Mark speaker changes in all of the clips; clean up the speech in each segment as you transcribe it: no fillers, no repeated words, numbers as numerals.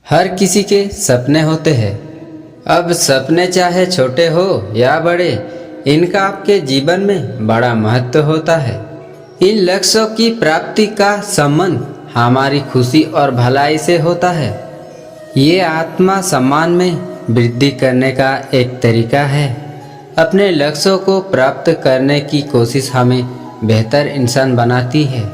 Speaker 1: हर किसी के सपने होते हैं। अब सपने चाहे छोटे हो या बड़े, इनका आपके जीवन में बड़ा महत्व होता है। इन लक्ष्यों की प्राप्ति का संबंध हमारी खुशी और भलाई से होता है। ये आत्मा सम्मान में वृद्धि करने का एक तरीका है। अपने लक्ष्यों को प्राप्त करने की कोशिश हमें बेहतर इंसान बनाती है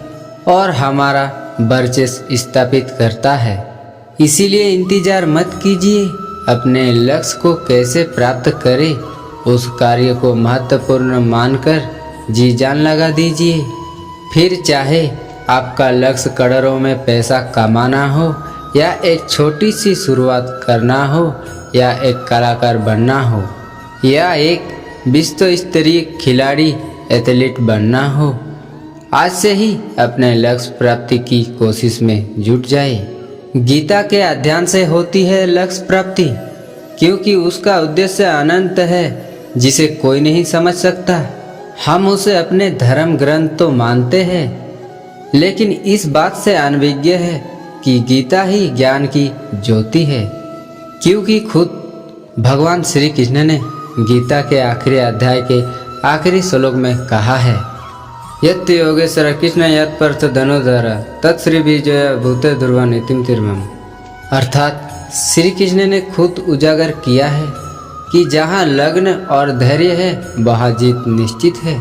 Speaker 1: और हमारा वर्चस्व स्थापित करता है। इसीलिए इंतजार मत कीजिए। अपने लक्ष्य को कैसे प्राप्त करें, उस कार्य को महत्वपूर्ण मानकर जी जान लगा दीजिए। फिर चाहे आपका लक्ष्य करोड़ों में पैसा कमाना हो, या एक छोटी सी शुरुआत करना हो, या एक कलाकार बनना हो, या एक विश्व स्तरीय खिलाड़ी एथलीट बनना हो, आज से ही अपने लक्ष्य प्राप्ति की कोशिश में जुट जाए। गीता के अध्ययन से होती है लक्ष्य प्राप्ति, क्योंकि उसका उद्देश्य अनंत है जिसे कोई नहीं समझ सकता। हम उसे अपने धर्म ग्रंथ तो मानते हैं, लेकिन इस बात से अनभिज्ञ है कि गीता ही ज्ञान की ज्योति है। क्योंकि खुद भगवान श्री कृष्ण ने गीता के आखिरी अध्याय के आखिरी श्लोक में कहा है, यत् योगेश्वर कृष्ण यत् पर्थ धनुधर तत्श्री विजय भूते ध्रुव नीतिम तिर्मम। अर्थात श्री कृष्ण ने खुद उजागर किया है कि जहाँ लग्न और धैर्य है वहाँ जीत निश्चित है।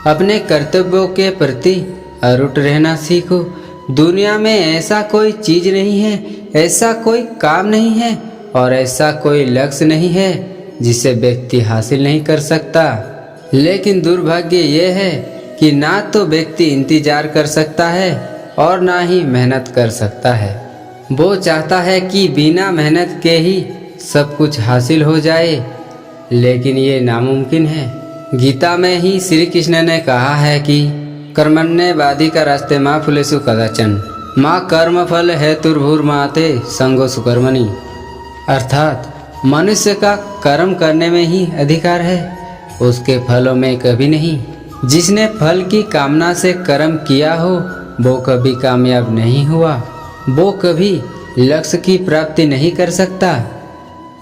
Speaker 1: अपने कर्तव्यों के प्रति अटूट रहना सीखो। दुनिया में ऐसा कोई चीज नहीं है, ऐसा कोई काम नहीं है और ऐसा कोई लक्ष्य नहीं है जिसे व्यक्ति हासिल नहीं कर सकता। लेकिन दुर्भाग्य यह है कि ना तो व्यक्ति इंतजार कर सकता है और ना ही मेहनत कर सकता है। वो चाहता है कि बिना मेहनत के ही सब कुछ हासिल हो जाए, लेकिन ये नामुमकिन है। गीता में ही श्री कृष्ण ने कहा है कि कर्मण्ये बाधिका रास्ते माँ फुलेषु कदाचन माँ कर्म फल हेतुर्भुर्माते संगो सुकर्मणि। अर्थात मनुष्य का कर्म करने में ही अधिकार है, उसके फलों में कभी नहीं। जिसने फल की कामना से कर्म किया हो वो कभी कामयाब नहीं हुआ, वो कभी लक्ष्य की प्राप्ति नहीं कर सकता।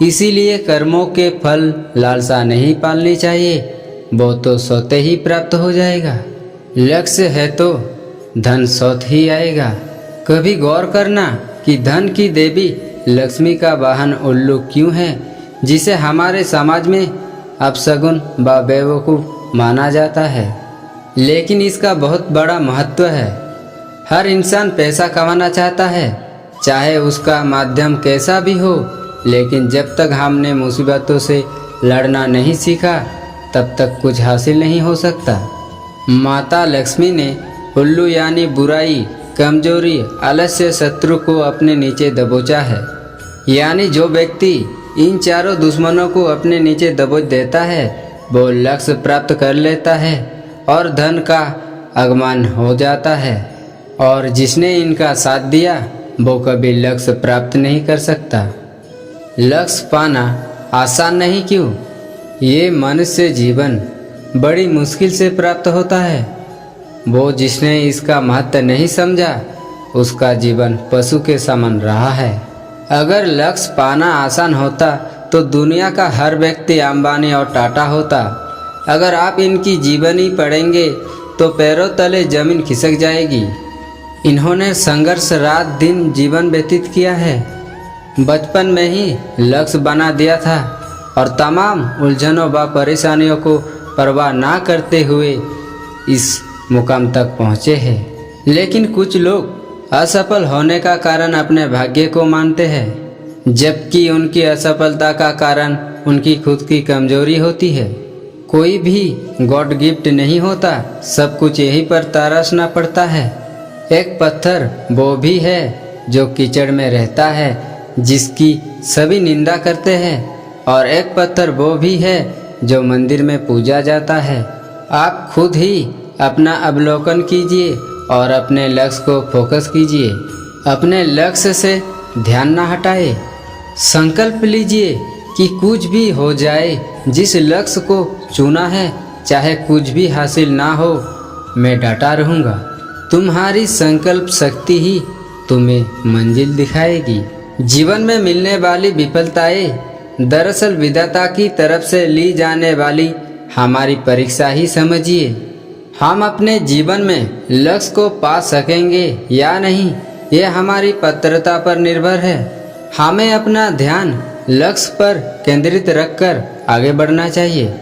Speaker 1: इसीलिए कर्मों के फल लालसा नहीं पालनी चाहिए, वो तो स्वतः ही प्राप्त हो जाएगा। लक्ष्य है तो धन स्वतः ही आएगा। कभी गौर करना कि धन की देवी लक्ष्मी का वाहन उल्लू क्यों है, जिसे हमारे समाज में अपशगुन व बेवकूफ माना जाता है, लेकिन इसका बहुत बड़ा महत्व है। हर इंसान पैसा कमाना चाहता है, चाहे उसका माध्यम कैसा भी हो, लेकिन जब तक हमने मुसीबतों से लड़ना नहीं सीखा तब तक कुछ हासिल नहीं हो सकता। माता लक्ष्मी ने उल्लू यानी बुराई, कमजोरी, आलस्य, शत्रु को अपने नीचे दबोचा है। यानी जो व्यक्ति इन चारों दुश्मनों को अपने नीचे दबोच देता है वो लक्ष्य प्राप्त कर लेता है और धन का आगमन हो जाता है। और जिसने इनका साथ दिया वो कभी लक्ष्य प्राप्त नहीं कर सकता। लक्ष्य पाना आसान नहीं क्यों? ये मनुष्य जीवन बड़ी मुश्किल से प्राप्त होता है। वो जिसने इसका महत्व नहीं समझा उसका जीवन पशु के समान रहा है। अगर लक्ष्य पाना आसान होता तो दुनिया का हर व्यक्ति अंबानी और टाटा होता। अगर आप इनकी जीवनी पढ़ेंगे तो पैरों तले जमीन खिसक जाएगी। इन्होंने संघर्ष रात दिन जीवन व्यतीत किया है। बचपन में ही लक्ष्य बना दिया था और तमाम उलझनों व परेशानियों को परवाह ना करते हुए इस मुकाम तक पहुँचे हैं। लेकिन कुछ लोग असफल होने का कारण अपने भाग्य को मानते हैं, जबकि उनकी असफलता का कारण उनकी खुद की कमजोरी होती है। कोई भी गॉड गिफ्ट नहीं होता, सब कुछ यहीं पर तरसना पड़ता है। एक पत्थर वो भी है जो कीचड़ में रहता है, जिसकी सभी निंदा करते हैं, और एक पत्थर वो भी है जो मंदिर में पूजा जाता है। आप खुद ही अपना अवलोकन कीजिए और अपने लक्ष्य को फोकस कीजिए। अपने लक्ष्य से ध्यान न हटाए। संकल्प लीजिए कि कुछ भी हो जाए, जिस लक्ष्य को चुना है चाहे कुछ भी हासिल ना हो, मैं डटा रहूँगा। तुम्हारी संकल्प शक्ति ही तुम्हें मंजिल दिखाएगी। जीवन में मिलने वाली विफलताएं दरअसल विधाता की तरफ से ली जाने वाली हमारी परीक्षा ही समझिए। हम अपने जीवन में लक्ष्य को पा सकेंगे या नहीं, ये हमारी पात्रता पर निर्भर है। हमें अपना ध्यान लक्ष्य पर केंद्रित रखकर आगे बढ़ना चाहिए।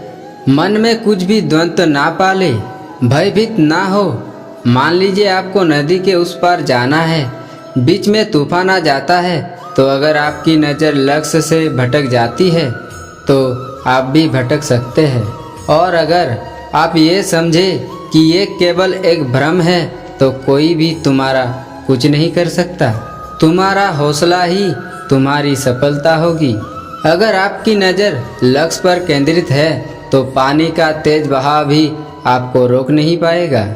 Speaker 1: मन में कुछ भी द्वंद्व ना पाले, भयभीत ना हो। मान लीजिए आपको नदी के उस पार जाना है, बीच में तूफान आ जाता है, तो अगर आपकी नज़र लक्ष्य से भटक जाती है तो आप भी भटक सकते हैं। और अगर आप ये समझे कि ये केवल एक भ्रम है तो कोई भी तुम्हारा कुछ नहीं कर सकता। तुम्हारा हौसला ही तुम्हारी सफलता होगी। अगर आपकी नज़र लक्ष्य पर केंद्रित है तो पानी का तेज बहाव भी आपको रोक नहीं पाएगा।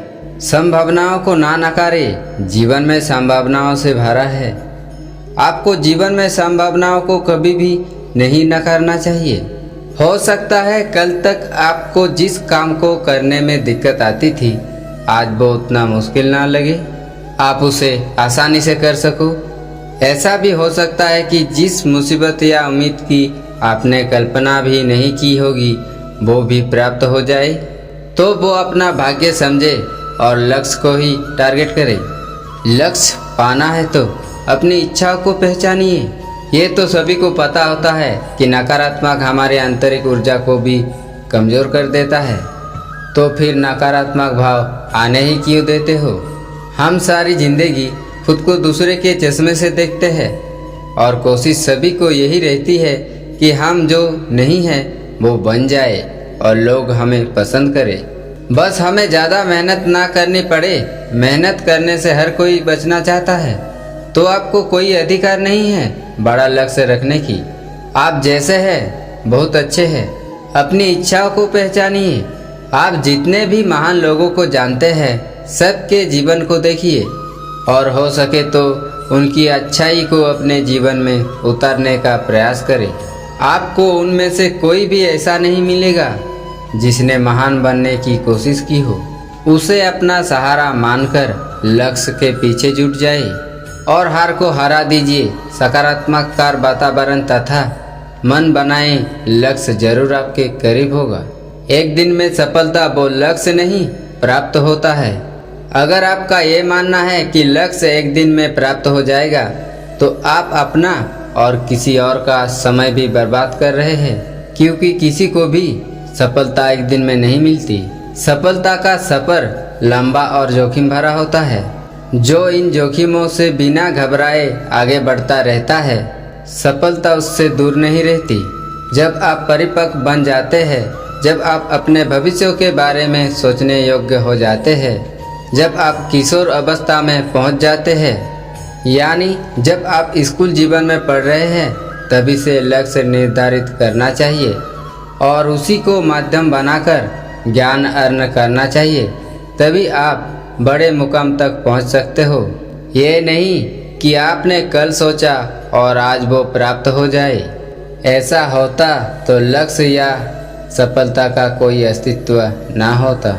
Speaker 1: संभावनाओं को ना नकारें, जीवन में संभावनाओं से भरा है। आपको जीवन में संभावनाओं को कभी भी नहीं नकारना चाहिए। हो सकता है कल तक आपको जिस काम को करने में दिक्कत आती थी, आज वो उतना मुश्किल ना लगे, आप उसे आसानी से कर सको। ऐसा भी हो सकता है कि जिस मुसीबत या उम्मीद की आपने कल्पना भी नहीं की होगी, वो भी प्राप्त हो जाए। तो वो अपना भाग्य समझे और लक्ष्य को ही टारगेट करे। लक्ष्य पाना है तो अपनी इच्छाओं को पहचानिए। ये तो सभी को पता होता है कि नकारात्मक हमारे आंतरिक ऊर्जा को भी कमज़ोर कर देता है, तो फिर नकारात्मक भाव आने ही क्यों देते हो। हम सारी जिंदगी खुद को दूसरे के चश्मे से देखते हैं और कोशिश सभी को यही रहती है कि हम जो नहीं हैं वो बन जाए और लोग हमें पसंद करें। बस हमें ज़्यादा मेहनत ना करनी पड़े। मेहनत करने से हर कोई बचना चाहता है, तो आपको कोई अधिकार नहीं है बड़ा लक्ष्य रखने की। आप जैसे हैं बहुत अच्छे हैं। अपनी इच्छाओं को पहचानिए। आप जितने भी महान लोगों को जानते हैं, सबके जीवन को देखिए और हो सके तो उनकी अच्छाई को अपने जीवन में उतारने का प्रयास करें। आपको उनमें से कोई भी ऐसा नहीं मिलेगा जिसने महान बनने की कोशिश की हो। उसे अपना सहारा मानकर लक्ष्य के पीछे जुट जाए और हार को हरा दीजिए। सकारात्मक वातावरण तथा मन बनाए, लक्ष्य जरूर आपके करीब होगा। एक दिन में सफलता वो लक्ष्य नहीं प्राप्त होता है। अगर आपका ये मानना है कि लक्ष्य एक दिन में प्राप्त हो जाएगा, तो आप अपना और किसी और का समय भी बर्बाद कर रहे हैं, क्योंकि किसी को भी सफलता एक दिन में नहीं मिलती। सफलता का सफ़र लंबा और जोखिम भरा होता है। जो इन जोखिमों से बिना घबराए आगे बढ़ता रहता है, सफलता उससे दूर नहीं रहती। जब आप परिपक्व बन जाते हैं, जब आप अपने भविष्य के बारे में सोचने योग्य हो जाते हैं, जब आप किशोर अवस्था में पहुंच जाते हैं, यानी जब आप स्कूल जीवन में पढ़ रहे हैं, तभी से लक्ष्य निर्धारित करना चाहिए और उसी को माध्यम बनाकर ज्ञान अर्जन करना चाहिए। तभी आप बड़े मुकाम तक पहुंच सकते हो। ये नहीं कि आपने कल सोचा और आज वो प्राप्त हो जाए। ऐसा होता तो लक्ष्य या सफलता का कोई अस्तित्व ना होता।